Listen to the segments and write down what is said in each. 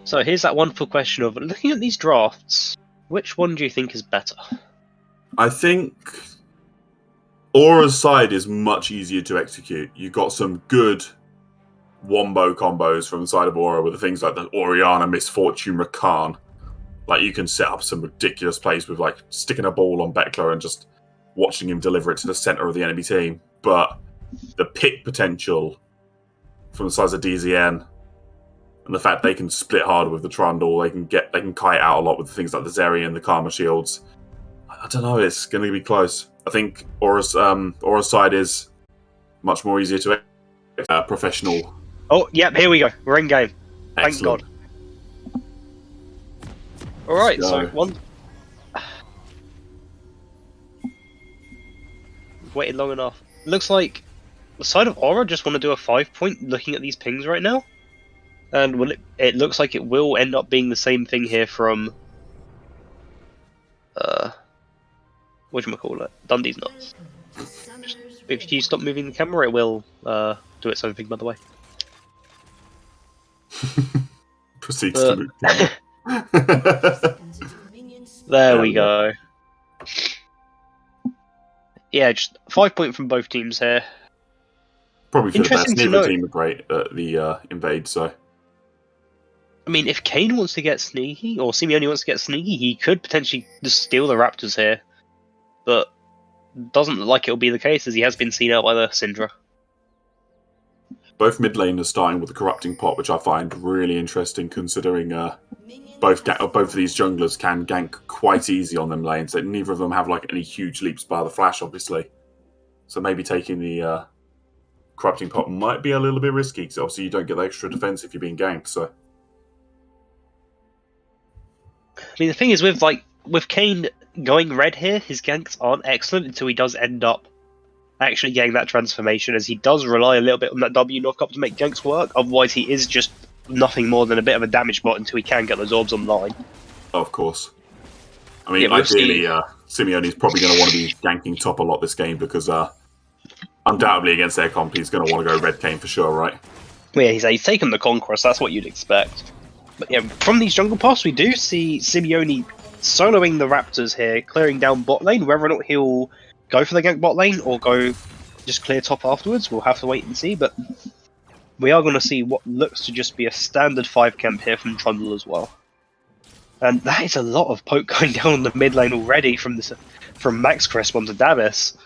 So here's that wonderful question of, looking at these drafts, which one do you think is better? I think Aura's side is much easier to execute. You've got some good wombo combos from the side of Aura with the things like the Orianna Misfortune Rakan. Like, you can set up some ridiculous plays with, like, sticking a ball on Beckler and just watching him deliver it to the center of the enemy team. But the pick potential from the size of DZN and the fact they can split hard with the Trundle, they can kite out a lot with things like the Zeri and the Karma Shields. I don't know, it's going to be close. I think Aura's side is much more easier to professional. Oh, yep, here we go. We're in game. Thank Excellent. God. Alright, so one... Waited long enough. Looks like the side of Aura just want to do a 5-point looking at these pings right now. And it looks like it will end up being the same thing here from... whatchamacallit? Dundeeznuts. If you stop moving the camera, it will do its own thing, by the way. Proceeds to move the camera. There we go. Yeah, just 5-point from both teams here. Probably for the best. Interesting to Neither note. team are great at the invade, so... I mean, if Kane wants to get sneaky, or Simeone wants to get sneaky, he could potentially just steal the Raptors here. But doesn't look like it'll be the case, as he has been seen out by the Syndra. Both mid lane are starting with the Corrupting Pot, which I find really interesting, considering both of these junglers can gank quite easy on them lanes. That neither of them have like any huge leaps by the Flash, obviously. So maybe taking the Corrupting Pot might be a little bit risky, because obviously you don't get the extra defense if you're being ganked. So, I mean, the thing is, with Kane going red here, his ganks aren't excellent until he does end up actually getting that transformation, as he does rely a little bit on that W knockup to make ganks work. Otherwise, he is just nothing more than a bit of a damage bot until he can get those orbs online. of course. I mean, yeah, ideally, Simeone's probably going to want to be ganking top a lot this game, because undoubtedly against their comp, he's going to want to go red Kane for sure, right? Well, yeah, he's taken the Conquest, that's what you'd expect. But yeah, from these jungle paths, we do see Simeone soloing the Raptors here, clearing down bot lane. Whether or not he'll go for the gank bot lane or go just clear top afterwards, we'll have to wait and see. But we are going to see what looks to just be a standard 5 camp here from Trundle as well. And that is a lot of poke going down on the mid lane already from Max Crisp onto Davis.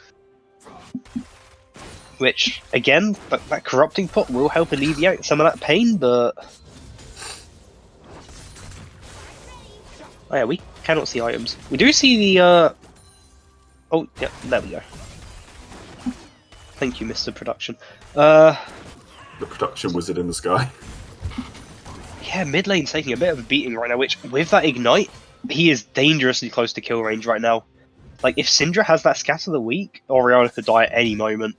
Which, again, that Corrupting Pot will help alleviate some of that pain, but... Oh yeah, we cannot see items. We do see the, Oh, yeah, there we go. Thank you, Mr. Production. The production wizard in the sky. Yeah, mid lane's taking a bit of a beating right now, which, with that Ignite, he is dangerously close to kill range right now. Like, if Syndra has that Scatter the Weak, Orianna could die at any moment.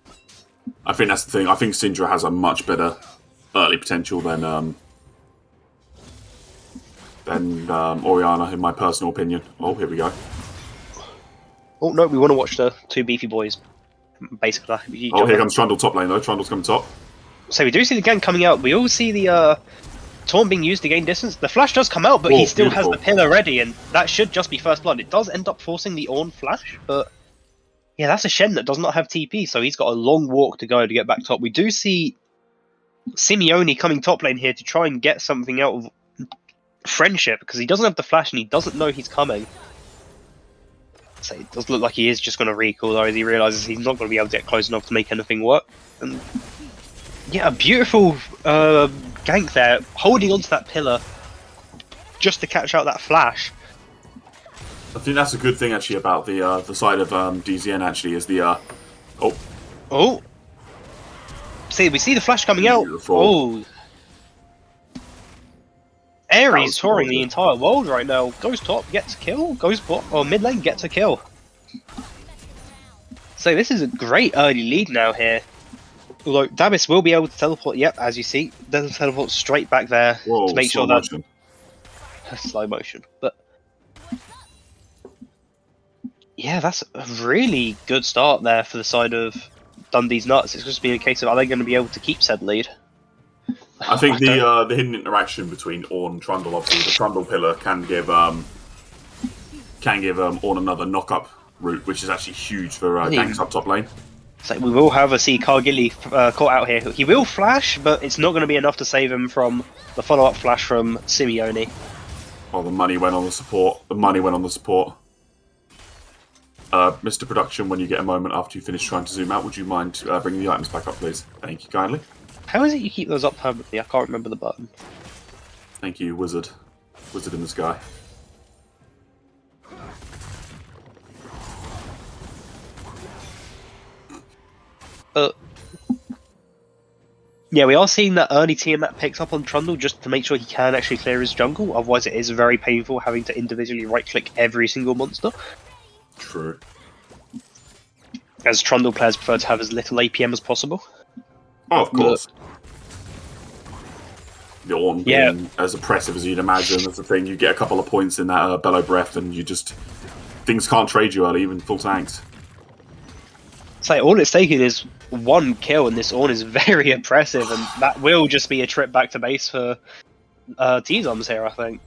I think that's the thing. I think Syndra has a much better early potential than Orianna, in my personal opinion. Oh, here we go. Oh, no, we want to watch the two beefy boys. Basically. Oh, here comes Trundle top lane, though. Trundle's coming top. So we do see the gank coming out. We all see the Taunt being used to gain distance. The flash does come out, but he still has the pillar ready, and that should just be first blood. It does end up forcing the Ornn flash, but yeah, that's a Shen that does not have TP, so he's got a long walk to go to get back top. We do see Simeone coming top lane here to try and get something out of Friendship, because he doesn't have the flash and he doesn't know he's coming. So it does look like he is just going to recall, though, as he realises he's not going to be able to get close enough to make anything work. And yeah, a beautiful gank there, holding onto that pillar just to catch out that flash. I think that's a good thing, actually, about the side of DZN, actually, is the... Oh! See, we see the flash coming Beautiful. out. Oh! Ares touring the entire world right now. Goes top, gets a kill. Goes bot, or mid lane, gets a kill. So this is a great early lead now here. Although Davis will be able to teleport, yep, as you see. Doesn't teleport straight back there to make sure that... Slow motion. But yeah, that's a really good start there for the side of Dundeeznuts. It's just been a case of, are they going to be able to keep said lead? I think the hidden interaction between Ornn and Trundle, obviously the Trundle pillar can give Ornn another knock-up route, which is actually huge for ganks up top lane. So we will, however, see Cargilly caught out here. He will flash, but it's not going to be enough to save him from the follow-up flash from Simeone. Oh, the money went on the support. The money went on the support. Mr. Production, when you get a moment after you finish trying to zoom out, would you mind bringing the items back up, please? Thank you kindly. How is it you keep those up permanently? I can't remember the button. Thank you, Wizard. Wizard in the sky. Yeah, we are seeing that early Tiamat picks up on Trundle just to make sure he can actually clear his jungle. Otherwise, it is very painful having to individually right-click every single monster. True. As Trundle players prefer to have as little APM as possible. Oh, of course. The Ornn Yeah. being as oppressive as you'd imagine. That's the thing. You get a couple of points in that Bellow Breath, and you just... Things can't trade you early, even full tanks. So all it's taking is one kill, and this Ornn is very oppressive, and that will just be a trip back to base for T-Zoms here, I think.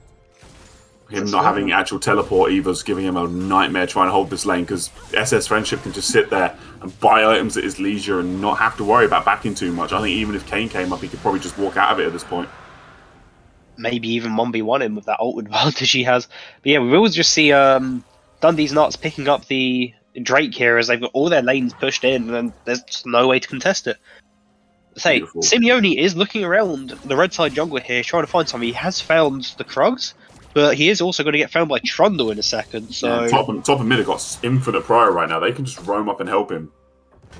Him not having actual teleport either's giving him a nightmare trying to hold this lane, because SS Friendship can just sit there and buy items at his leisure and not have to worry about backing too much. I think even if Kane came up, he could probably just walk out of it at this point. Maybe even 1v1 him with that ult advantage he has. But yeah, we will just see Dundeeznuts picking up the Drake here as they've got all their lanes pushed in, and there's just no way to contest it. Say, Beautiful. Simeone is looking around the red side jungle here, trying to find something. He has found the Krugs, but he is also going to get found by Trundle in a second. So yeah, top and mid have got infinite prior right now. They can just roam up and help him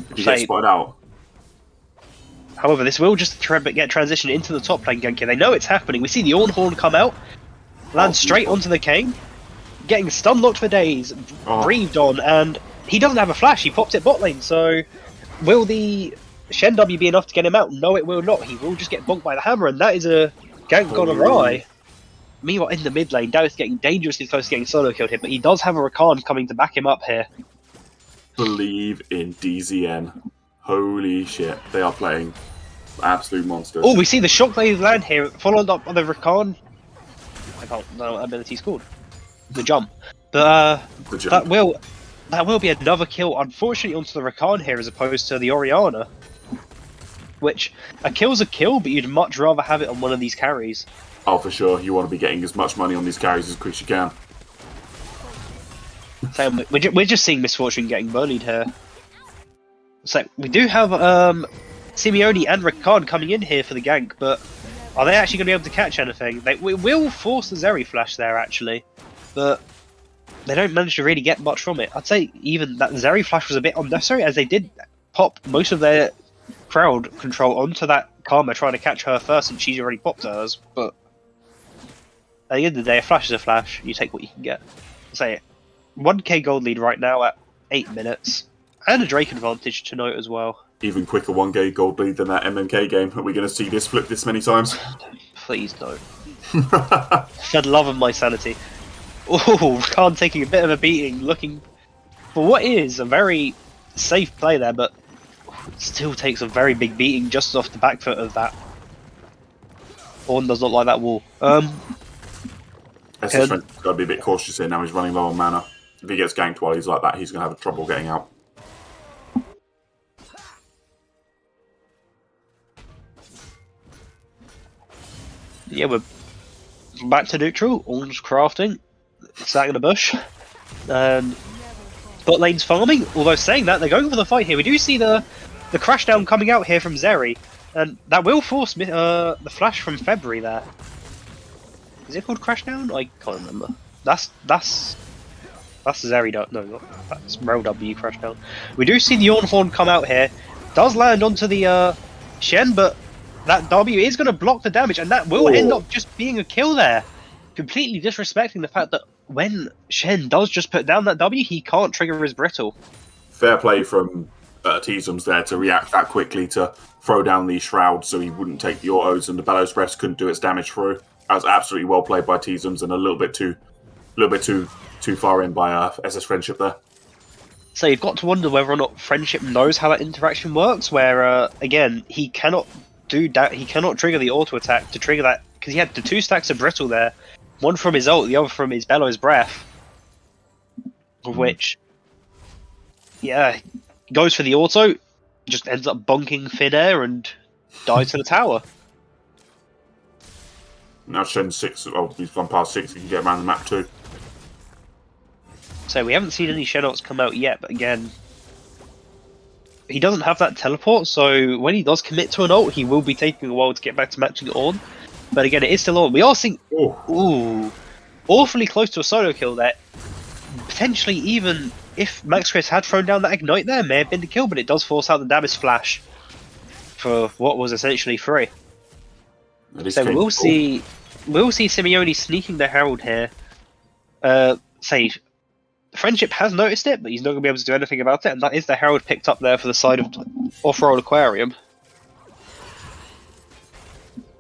if he gets spotted out. However, this will just get transitioned into the top lane gank here. They know it's happening. We see the Ornn Horn come out, land straight onto the Kane, getting stun locked for days, breathed on, and he doesn't have a flash. He popped it bot lane. So will the Shen W be enough to get him out? No, it will not. He will just get bonked by the hammer, and that is a gank gone awry. Meanwhile, in the mid lane, Darius getting dangerously close to getting solo killed here, but he does have a Rakan coming to back him up here. Believe in DZN. Holy shit, they are playing absolute monsters. Oh, we see the shockwave land here, followed up by the Rakan. I don't know what ability's called. The jump. But The jump. that will be another kill, unfortunately, onto the Rakan here as opposed to the Orianna. Which, a kill's a kill, but you'd much rather have it on one of these carries. Oh, for sure. You want to be getting as much money on these carries as quick as you can. So we're just seeing Misfortune getting bullied here. So we do have Simeone and Rakan coming in here for the gank, but are they actually going to be able to catch anything? We will force the Zeri flash there, actually, but they don't manage to really get much from it. I'd say even that Zeri flash was a bit unnecessary, as they did pop most of their crowd control onto that Karma, trying to catch her first, and she's already popped hers, but at the end of the day, a flash is a flash. You take what you can get. Say 1k gold lead right now at 8 minutes. And a Drake advantage to note as well. Even quicker 1k gold lead than that MMK game. Are we going to see this flip this many times? Please don't. For the love of my sanity. Oh, Khan taking a bit of a beating, looking for what is a very safe play there, but still takes a very big beating just off the back foot of that. Ornn does not like that wall. SS Friend's got to be a bit cautious here now. He's running low on mana. If he gets ganked while he's like that, he's going to have trouble getting out. Yeah, we're back to neutral. Ornn's crafting, sat in a bush, and bot lane's farming. Although saying that, they're going for the fight here. We do see the crash down coming out here from Zeri, and that will force the flash from February there. Is it called crash down? I can't remember. That's Zeri. No, that's Rel W crash down. We do see the Ornn Horn come out here. Does land onto the Shen, but that W is going to block the damage, and that will end up just being a kill there. Completely disrespecting the fact that when Shen does just put down that W, he can't trigger his brittle. Fair play from T-Zoms there to react that quickly to throw down the shroud so he wouldn't take the autos, and the Bellows Breath couldn't do its damage through. That was absolutely well played by T-Zoms, and a little bit too far in by SS Friendship there. So you've got to wonder whether or not Friendship knows how that interaction works, where, again, he cannot he cannot trigger the auto attack to trigger that, because he had the 2 stacks of brittle there, one from his ult, the other from his bellows breath, of which, yeah, goes for the auto, just ends up bunking thin air and dies to the tower. Now Shen 6, oh, he's gone past 6, he can get around the map too. So we haven't seen any Shen ults come out yet, but again, he doesn't have that teleport, so when he does commit to an ult, he will be taking a while to get back to matching it on. But again, it is still on. We are seeing, awfully close to a solo kill there. Potentially even, if Max Chris had thrown down that ignite there, may have been the kill, but it does force out the damage flash for what was essentially free. So we'll see Simeone sneaking the Herald here. Say, Friendship has noticed it, but he's not going to be able to do anything about it, and that is the Herald picked up there for the side of off-road Aquarium.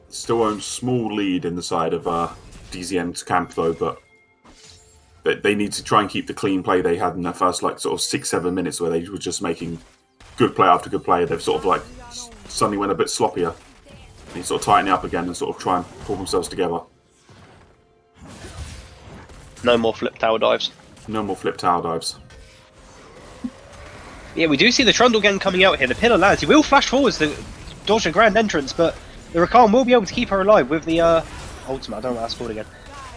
Still owns small lead in the side of DZN's camp though, but they need to try and keep the clean play they had in their first like sort of 6-7 minutes where they were just making good play after good play. They've sort of like suddenly went a bit sloppier. They sort of tighten it up again and sort of try and pull themselves together. No more flip tower dives. No more flip tower dives. Yeah, we do see the Trundle gang coming out here. The pillar lands. He will flash forwards to dodge a grand entrance, but the Rakan will be able to keep her alive with the ultimate. I don't know what that's called again.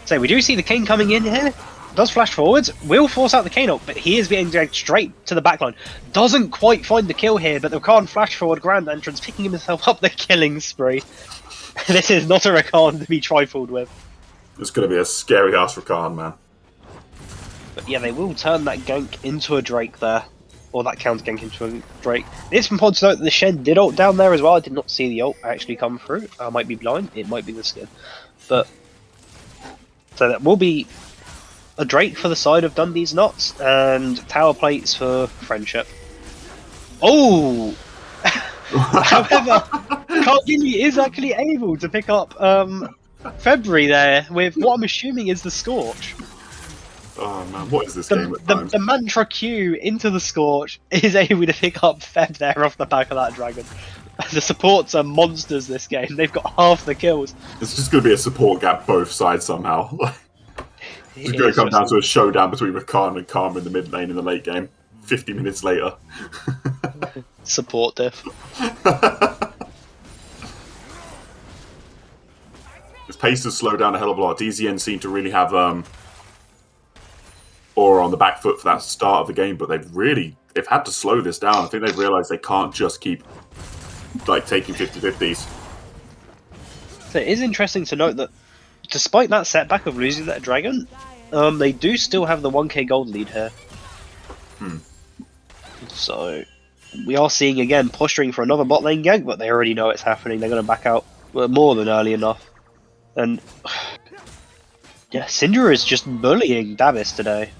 So we do see the Kane coming in here. Does flash forwards. Will force out the Kane ult, but he is being dragged straight to the backline. Doesn't quite find the kill here, but the Rakan flash forward grand entrance, picking himself up the killing spree. This is not a Rakan to be trifled with. It's going to be a scary ass Rakan, man. But yeah, they will turn that gank into a Drake there. Or that counter gank into a Drake. It's important to note that the Shen did ult down there as well. I did not see the ult actually come through. I might be blind. It might be the skin. But so that will be a Drake for the side of Dundeeznuts and tower plates for Friendship. Oh! However, Cargini is actually able to pick up February there with what I'm assuming is the Scorch. Oh man, what is this game at times? The Mantra Q into the Scorch is able to pick up Feb there off the back of that dragon. The supports are monsters this game. They've got half the kills. It's just going to be a support gap both sides somehow. It's going to come down to a showdown between Rakan and Karma in the mid lane in the late game. 50 minutes later. Support diff. His pace has slowed down a hell of a lot. DZN seem to really have Aura on the back foot for that start of the game, but they've had to slow this down. I think they've realised they can't just keep like taking 50-50s. So it is interesting to note that despite that setback of losing that dragon, they do still have the 1k gold lead here. So we are seeing again posturing for another bot lane gank, but they already know it's happening. They're going to back out more than early enough. And yeah, Syndra is just bullying Davis today.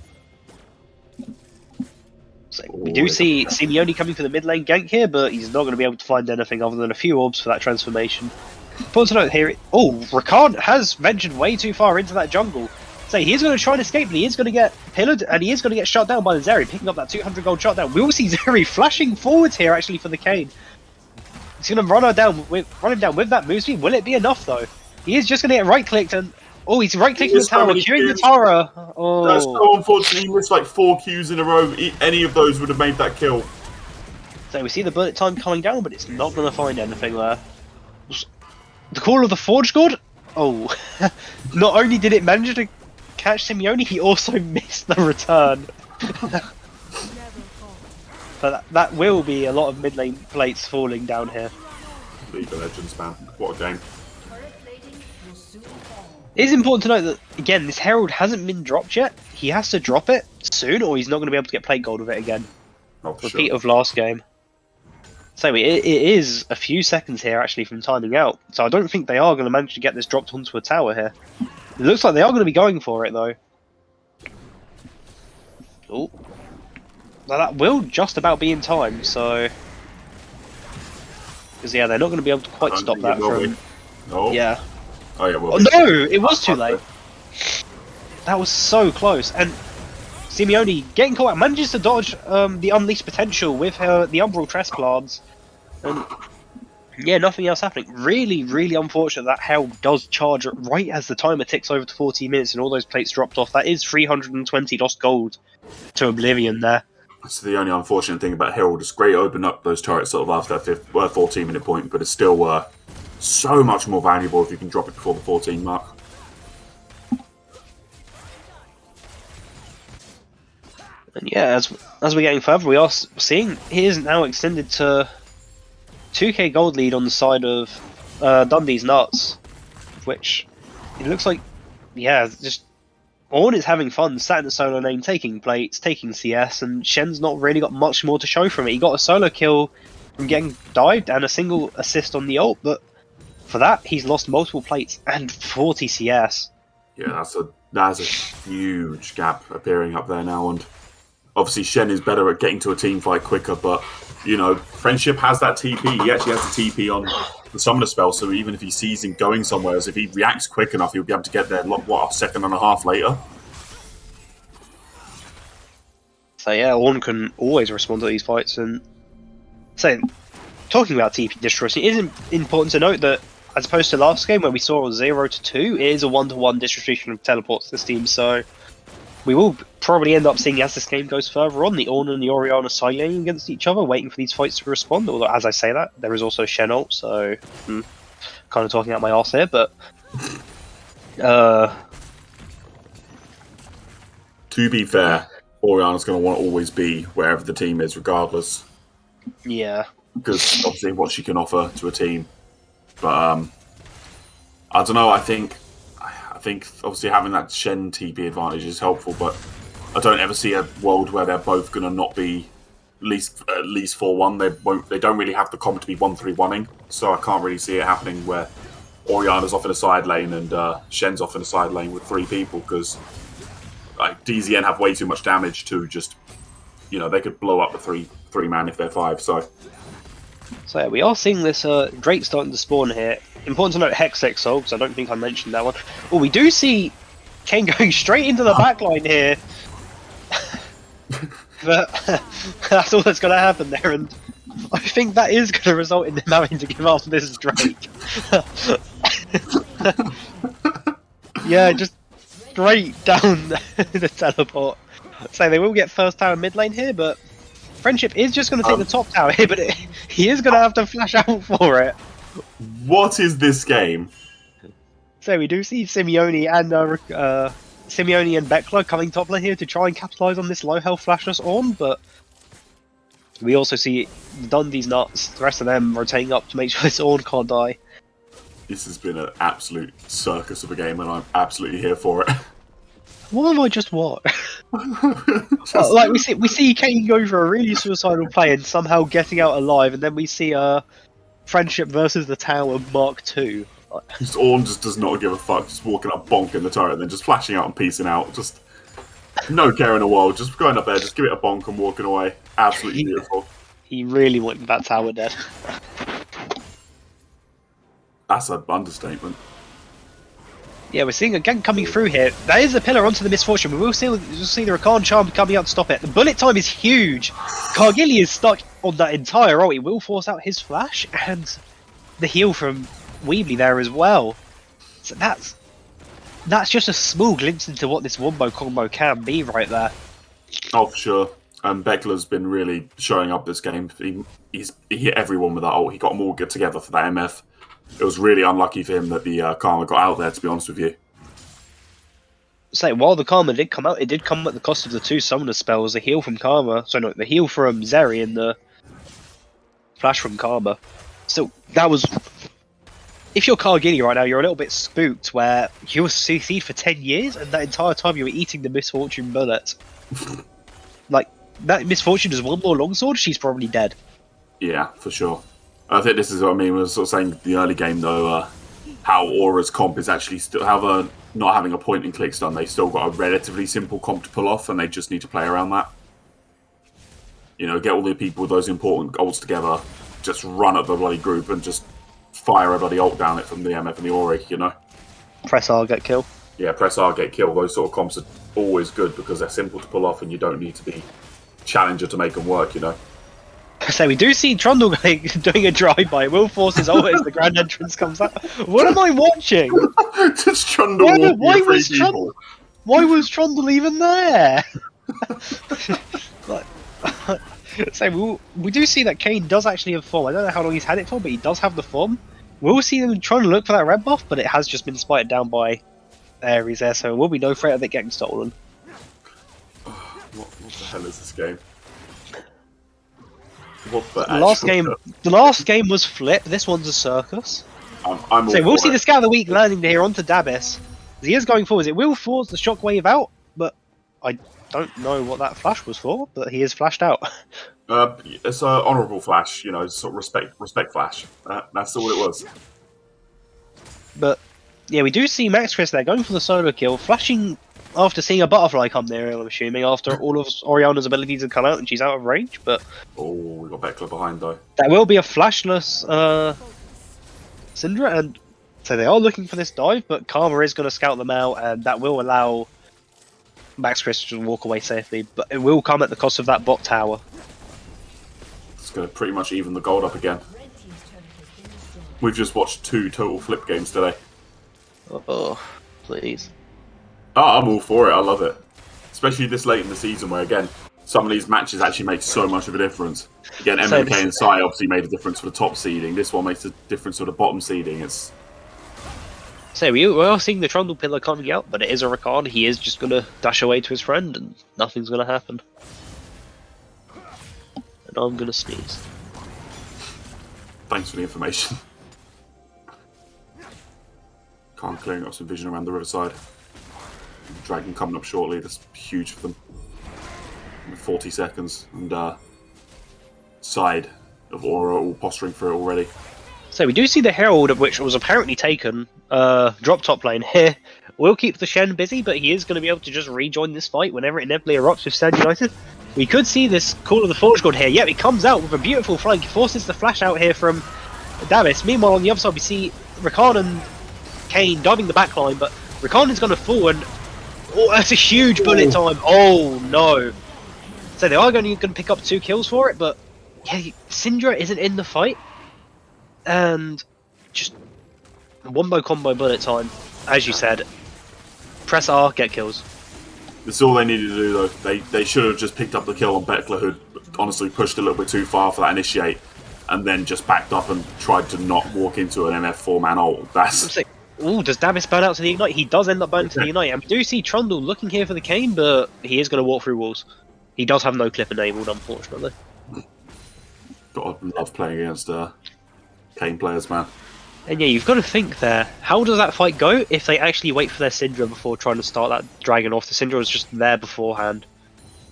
So we do see Simeone coming for the mid lane gank here, but he's not going to be able to find anything other than a few orbs for that transformation. Important to note here, Rakan has ventured way too far into that jungle. So he is going to try and escape, but he is going to get pillared, and he is going to get shot down by the Zeri, picking up that 200 gold shot down. We will see Zeri flashing forwards here, actually, for the Kane. He's going to run him down with that move speed. Will it be enough, though? He is just going to get right-clicked, and he's right-clicking the tower, queuing the Tara. Oh. That's so unfortunate. He missed like 4 Qs in a row. Any of those would have made that kill. So we see the bullet time coming down, but it's not going to find anything there. The call of the Forge God? Oh. Not only did it manage to catch Simeone, he also missed the return. But that will be a lot of mid lane plates falling down here. League of Legends, man. What a game. It is important to note that, again, this Herald hasn't been dropped yet. He has to drop it soon, or he's not going to be able to get plate gold with it again. Repeat of last game. So it is a few seconds here, actually, from timing out. So I don't think they are going to manage to get this dropped onto a tower here. It looks like they are going to be going for it, though. Oh. Now that will just about be in time, so... Because, yeah, they're not going to be able to quite stop that from... No. Yeah. Oh, yeah, well, oh no! It was too late. That was so close. And Simeone, getting caught out, manages to dodge the Unleashed Potential with the Umbral Tress Plants. And Yeah, nothing else happening. Really, really unfortunate that Hell does charge right as the timer ticks over to 14 minutes and all those plates dropped off. That is 320 lost gold to oblivion there. That's the only unfortunate thing about Herald. It's great to open up those turrets sort of after that 14-minute point, but it's still so much more valuable if you can drop it before the 14 mark. And yeah, as we're getting further, we are seeing he is now extended to 2k gold lead on the side of Dundeeznuts, which it looks like, yeah, just Ornn is having fun, sat in the solo lane, taking plates, taking CS, and Shen's not really got much more to show from it. He got a solo kill from getting dived and a single assist on the ult, but for that, he's lost multiple plates and 40 CS. Yeah, that's a huge gap appearing up there now, and obviously Shen is better at getting to a team fight quicker, but, you know, Friendship has that TP. He actually has the TP on the summoner spell, so even if he sees him going somewhere, if he reacts quick enough, he'll be able to get there, what, a second and a half later? So yeah, Ornn can always respond to these fights, and so talking about TP distribution, it is important to note that as opposed to last game where we saw a 0 to 2, it is a 1-to-1 distribution of teleports this team, so we will probably end up seeing, as this game goes further on, the Ornn and the Orianna side laning against each other, waiting for these fights to respond. Although, as I say that, there is also Shen ult, so kind of talking out my arse here. But to be fair, Orianna's going to want to always be wherever the team is, regardless. Yeah, because obviously what she can offer to a team. But I don't know. I think obviously having that Shen TP advantage is helpful, but I don't ever see a world where they're both going to not be at least 4-1. They don't really have the comp to be 1-3-1ing, so I can't really see it happening where Orianna's off in a side lane and Shen's off in a side lane with 3 people, because like DZN have way too much damage to just, you know, they could blow up the three man if they're 5. So yeah, we are seeing this Drake starting to spawn here. Important to note Hex Exo, because I don't think I mentioned that one. Well, we do see Kane going straight into the backline here. But that's all that's going to happen there, and I think that is going to result in them having to give up this Drake. Yeah, just straight down the teleport. So they will get first tower mid lane here, but Friendship is just going to take the top tower here, but he is going to have to flash out for it. What is this game? So we do see Simeone and Bekla coming top lane here to try and capitalise on this low health flashless Ornn, but we also see Dundeeznuts, the rest of them rotating up to make sure this Ornn can't die. This has been an absolute circus of a game, and I'm absolutely here for it. What have I just watched? Like we see Kane go for a really suicidal play and somehow getting out alive, and then we see Friendship versus the Tower Mark II. Ornn just does not give a fuck, just walking up, bonking the turret, then just flashing out and peacing out. Just no care in the world, just going up there, just give it a bonk and walking away. Absolutely beautiful. He really wanted that tower dead. That's an understatement. Yeah, we're seeing again coming through here. That is the pillar onto the Misfortune. We will see the Rakan Charm coming out to stop it. The bullet time is huge. Kargili is stuck on that entire ult. He will force out his flash and the heal from Weebly there as well. So that's just a small glimpse into what this wombo combo can be right there. Oh, for sure. Bekla's been really showing up this game. He hit everyone with that ult. He got them all good together for that MF. It was really unlucky for him that the Karma got out there, to be honest with you. So while the Karma did come out, it did come at the cost of the 2 summoner spells, the heal from Karma, the heal from Zeri and the flash from Karma. So that was... If you're Kargili right now, you're a little bit spooked where you were CC'd for 10 years and that entire time you were eating the Misfortune bullet. Like, that Misfortune is one more longsword, she's probably dead. Yeah, for sure. I think this is what I mean. We were sort of saying the early game, though, how Aura's comp is actually still not having a point and click stun. They still got a relatively simple comp to pull off, and they just need to play around that. You know, get all the people with those important ults together, just run at the bloody group and just fire everybody ult down it from the MF and the Ori, you know? Press R, get kill. Yeah, press R, get kill. Those sort of comps are always good because they're simple to pull off and you don't need to be challenger to make them work, you know? So we do see Trundle doing a drive-by. Will forces always the grand entrance comes out. What am I watching? Just Trundle walking three people. Why was Trundle even there? So we do see that Kane does actually have form. I don't know how long he's had it for, but he does have the form. We'll see them trying to look for that red buff, but it has just been spotted down by Ares there, so there will be no threat of it getting stolen. What the hell is this game? What the last game was Flip. This one's a circus. So we'll see the Scout of the Week landing here onto Dabis. He is going forwards. It will force the shockwave out, but I don't know what that flash was for. But he is flashed out. It's an honourable flash, you know, sort of respect flash. That's all it was. But yeah, we do see Max Chris there going for the solo kill, flashing after seeing a butterfly come there. I'm assuming after all of Oriana's abilities have come out and she's out of range. But we got Beckler behind though. That will be a flashless Syndra, and so they are looking for this dive. But Karma is going to scout them out, and that will allow Max Chris to walk away safely. But it will come at the cost of that bot tower. It's going to pretty much even the gold up again. We've just watched 2 total Flip games today. Oh, please. I'm all for it. I love it. Especially this late in the season where, again, some of these matches actually make so much of a difference. Again, MMK and Sai obviously made a difference for the top seeding. This one makes a difference for the bottom seeding. So we are seeing the Trundle pillar coming out, but it is a Rakan. He is just going to dash away to his friend and nothing's going to happen. And I'm going to sneeze. Thanks for the information. Khan clearing up some vision around the riverside. Dragon coming up shortly. That's huge for them. 40 seconds. And side of Aura all posturing for it already. So we do see the Herald, which was apparently taken, drop top lane here. Will keep the Shen busy, but he is going to be able to just rejoin this fight whenever it inevitably erupts with Stand United. We could see this Call of the Forge God here. Yep, he comes out with a beautiful flank. He forces the flash out here from Dabis. Meanwhile, on the other side, we see Rakan and Kane diving the backline, but Rakan is going to fall, and that's a huge bullet time. Oh, no. So they are going to pick up 2 kills for it, but yeah, Syndra isn't in the fight. And just wombo combo bullet time, as you said. Press R, get kills. That's all they needed to do, though. They should have just picked up the kill on Beckler, who honestly pushed a little bit too far for that initiate, and then just backed up and tried to not walk into an MF 4-man ult. That's... Ooh, does Dabis burn out to the Ignite? He does end up burning to the Ignite. And we do see Trundle looking here for the Kane, but he is going to walk through walls. He does have no clip enabled, unfortunately. God, I love playing against Kane players, man. And yeah, you've got to think there, how does that fight go if they actually wait for their Syndra before trying to start that Dragon off? The Syndra was just there beforehand.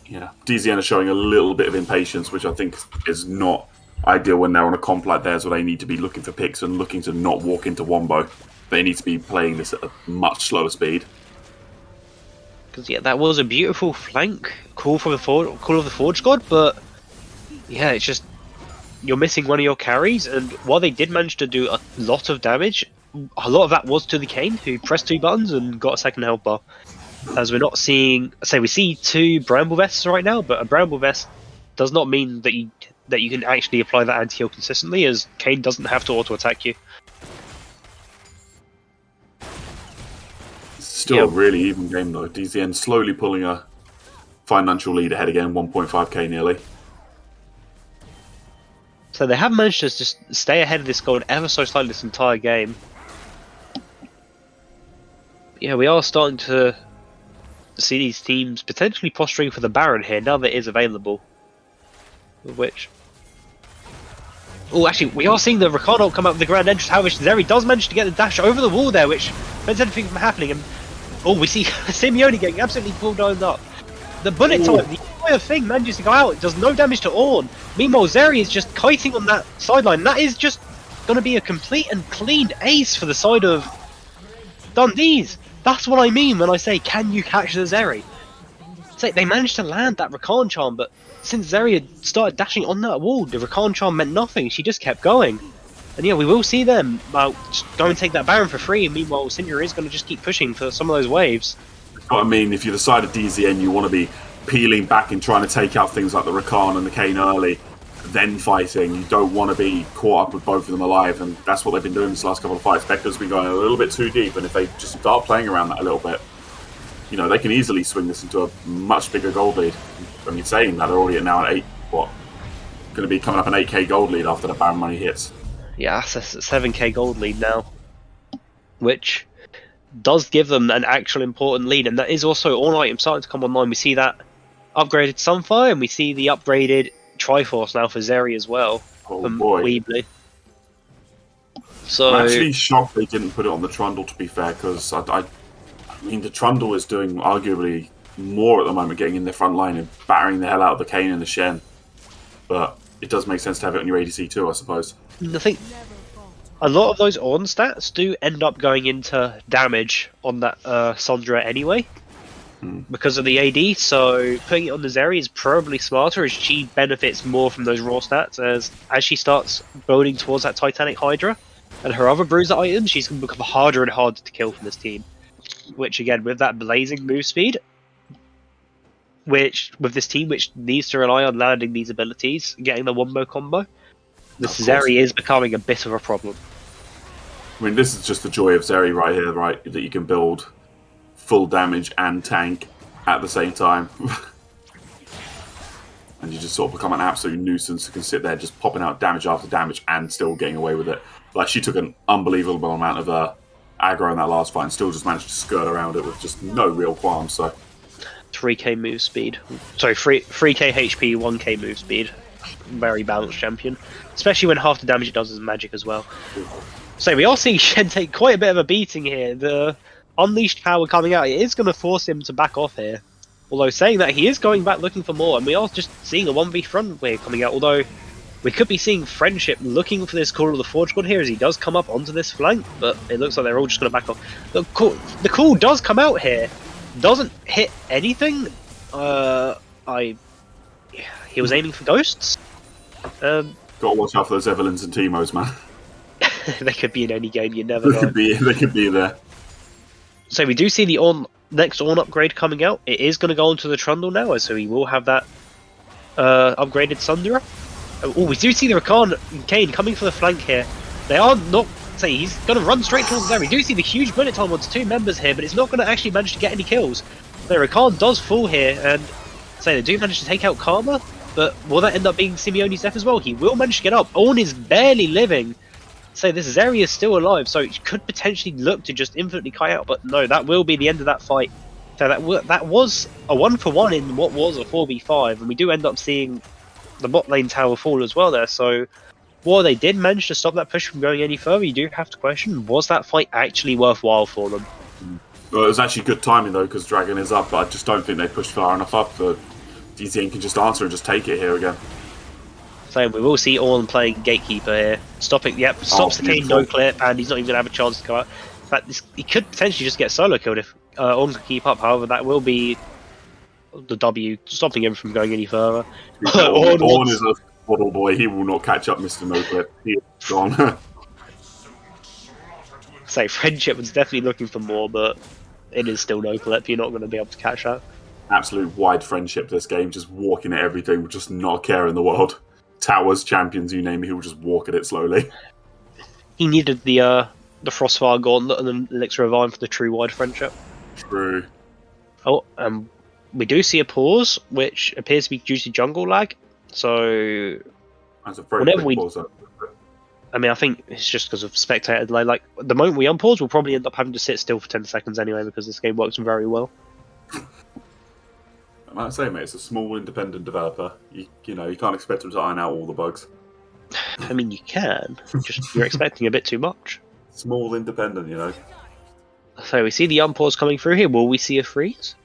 Yeah, DZN are showing a little bit of impatience, which I think is not ideal when they're on a comp like theirs where they need to be looking for picks and looking to not walk into Wombo. They need to be playing this at a much slower speed. Because yeah, that was a beautiful flank call of the Forge God, but yeah, it's just you're missing one of your carries, and while they did manage to do a lot of damage, a lot of that was to the Kane, who pressed 2 buttons and got a second health bar. As we're not seeing, we see 2 Bramble Vests right now, but a Bramble Vest does not mean that you can actually apply that anti-heal consistently, as Kane doesn't have to auto-attack you. Still a really even game though. DZN slowly pulling a financial lead ahead again, 1.5k nearly. So they have managed to just stay ahead of this goal ever so slightly this entire game. Yeah, we are starting to see these teams potentially posturing for the Baron here now that it is available. Which... Oh, actually, we are seeing the Rakan ult come out with the grand entrance. However, Zeri does manage to get the dash over the wall there, which prevents anything from happening. And oh, we see Simeone getting absolutely bulldozed up. The bullet time, the entire thing manages to go out. It does no damage to Ornn. Meanwhile, Zeri is just kiting on that sideline. That is just going to be a complete and clean ace for the side of Dundeez. That's what I mean when I say, can you catch the Zeri? So they managed to land that Rakan charm, but since Zeri had started dashing on that wall, the Rakan charm meant nothing. She just kept going. And yeah, we will see them go and take that Baron for free. Meanwhile, Syndra is going to just keep pushing for some of those waves. What I mean, if you're the side of DZN, you want to be peeling back and trying to take out things like the Rakan and the Kane early. then fighting. You don't want to be caught up with both of them alive, and that's what they've been doing this last couple of fights. Becca's been going a little bit too deep, and if they just start playing around that a little bit, you know, they can easily swing this into a much bigger gold lead. I mean, saying that, they're already now at going to be coming up an 8k gold lead after the Baron money hits. Yeah, it's a 7k gold lead now, which does give them an actual important lead, and that is also all items starting to come online. We see that upgraded Sunfire, and we see the upgraded Triforce now for Zeri as well. Oh boy. Weebly. So I'm actually shocked they didn't put it on the Trundle, to be fair, because I mean, the Trundle is doing arguably more at the moment, getting in the front line and battering the hell out of the Kayn and the Shen. But it does make sense to have it on your ADC too, I suppose. I think a lot of those on stats do end up going into damage on that Sondra anyway, because of the AD, so putting it on the Zeri is probably smarter, as she benefits more from those raw stats as she starts building towards that Titanic Hydra and her other bruiser items. She's going to become harder and harder to kill from this team, which again, with that blazing move speed, which with this team which needs to rely on landing these abilities, getting the wombo combo, the Zeri is becoming a bit of a problem. I mean, this is just the joy of Zeri right here, right? That you can build full damage and tank at the same time. And you just sort of become an absolute nuisance who can sit there just popping out damage after damage and still getting away with it. Like, she took an unbelievable amount of aggro in that last fight and still just managed to skirt around it with just no real qualms, so... 3k move speed. Sorry, 3k HP, 1k move speed. Very balanced champion. Especially when half the damage it does is magic as well. So we are seeing Shen take quite a bit of a beating here. The unleashed power coming out, it is going to force him to back off here. Although saying that, he is going back looking for more, and we are just seeing a 1v front wave coming out. Although we could be seeing Friendship looking for this Call of the Forge God here as he does come up onto this flank, but it looks like they're all just going to back off. The call does come out here. Doesn't hit anything. He was aiming for ghosts. Gotta watch out for those Evelyns and Teemos, man. They could be in any game, you never know. They could be there. So we do see the next Ornn upgrade coming out. It is going to go onto the Trundle now, so he will have that upgraded Sundra. Oh, we do see the Rakan and Kayn coming for the flank here. They are not... Say he's going to run straight towards there. We do see the huge bullet time onto two members here, but it's not going to actually manage to get any kills. The Rakan does fall here, and say they do manage to take out Karma, but will that end up being Simeone's death as well? He will manage to get up. Ornn is barely living. Say this Zeri is still alive, so it could potentially look to just infinitely kite out, but no, that will be the end of that fight. So that was a 1-for-1 in what was a 4v5, and we do end up seeing the bot lane tower fall as well there, so while they did manage to stop that push from going any further, you do have to question, was that fight actually worthwhile for them? Well, it was actually good timing though, because Dragon is up, but I just don't think they pushed far enough up that DZN can just answer and just take it here again. So we will see Ornn playing Gatekeeper here. Stopping, stops the Kayn no clip, and he's not even going to have a chance to go out. In fact, he could potentially just get solo killed if Ornn could keep up, however, that will be the W, stopping him from going any further. Ornn is a bottle boy, he will not catch up Mr. No Clip. He is gone. Say Friendship was definitely looking for more, but it is still no clip. You're not going to be able to catch that. Absolute wide Friendship this game, just walking at everything with just not a care in the world. Towers, champions, you name it, he will just walk at it slowly. He needed the Frostfire Gauntlet and then Elixir of Iron for the true wide Friendship. True. Oh, we do see a pause, which appears to be due to jungle lag. So that's a very quick pause. I mean, I think it's just because of spectator delay. Like, the moment we unpause, we'll probably end up having to sit still for 10 seconds anyway, because this game works very well. Like I say, mate, it's a small independent developer. You know, you can't expect them to iron out all the bugs. I mean, you can. Just you're expecting a bit too much. Small independent, you know. So we see the unpause coming through here. Will we see a freeze?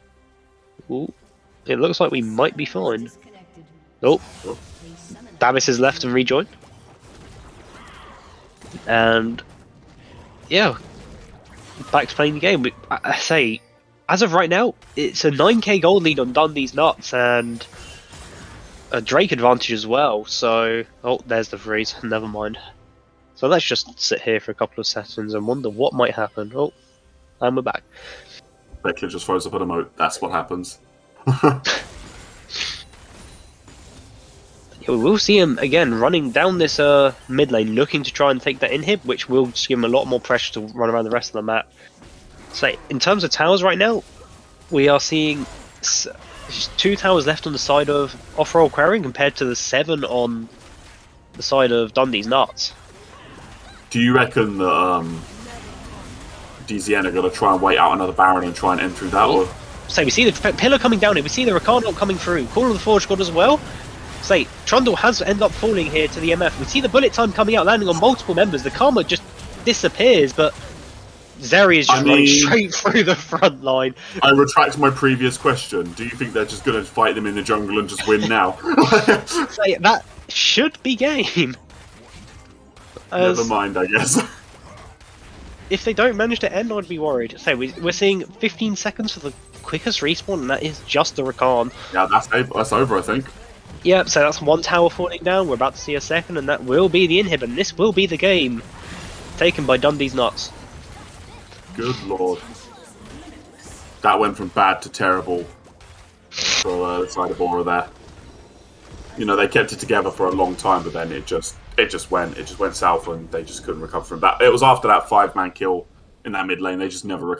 Ooh, it looks like we might be fine. Oh, Davis has left and rejoined. And yeah, back to playing the game. I say, as of right now, it's a 9k gold lead on Dundeeznuts and a Drake advantage as well. So, oh, there's the freeze. Never mind. So let's just sit here for a couple of seconds and wonder what might happen. Oh, and we're back. Becca just throws up an emote. That's what happens. we'll see him again running down this mid lane, looking to try and take that inhib, which will just give him a lot more pressure to run around the rest of the map. So in terms of towers right now, we are seeing 2 towers left on the side of off-roll Aquarium compared to the 7 on the side of Dundeeznuts. Do you reckon that DZN are going to try and wait out another Baron and try and end through that? Or? So we see the pillar coming down here, we see the Rakan coming through, Call of the Forge God as well. Say, Trundle has ended up falling here to the MF. We see the bullet time coming out, landing on multiple members. The Karma just disappears, but Zeri is just running straight through the front line. I retract my previous question. Do you think they're just going to fight them in the jungle and just win now? Say, that should be game. Never mind, I guess. If they don't manage to end, I'd be worried. So we're seeing 15 seconds for the quickest respawn, and that is just the Rakan. Yeah, that's over, I think. Yep, so that's 1 tower falling down. We're about to see a second, and that will be the inhib, and this will be the game. Taken by Dundeeznuts. Good lord. That went from bad to terrible for the side of Aura there. You know, they kept it together for a long time, but then it just went south, and they just couldn't recover from that. It was after that 5-man kill in that mid lane, they just never recovered.